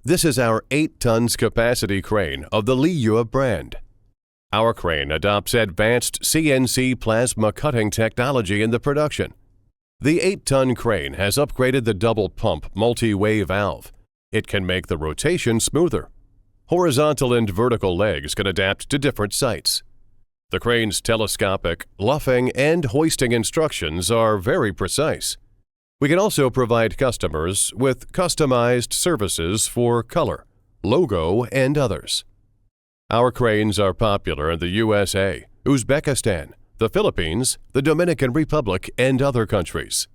This is our 8 tons capacity crane of the Liyue brand. Our crane adopts advanced CNC plasma cutting technology in the production. The 8-ton crane has upgraded the double-pump multi-way valve. It can make the rotation smoother. Horizontal and vertical legs can adapt to different sites. The crane's telescopic, luffing, and hoisting instructions are very precise. We can also provide customers with customized services for color, logo, and others. Our cranes are popular in the USA, Uzbekistan, the Philippines, the Dominican Republic, and other countries.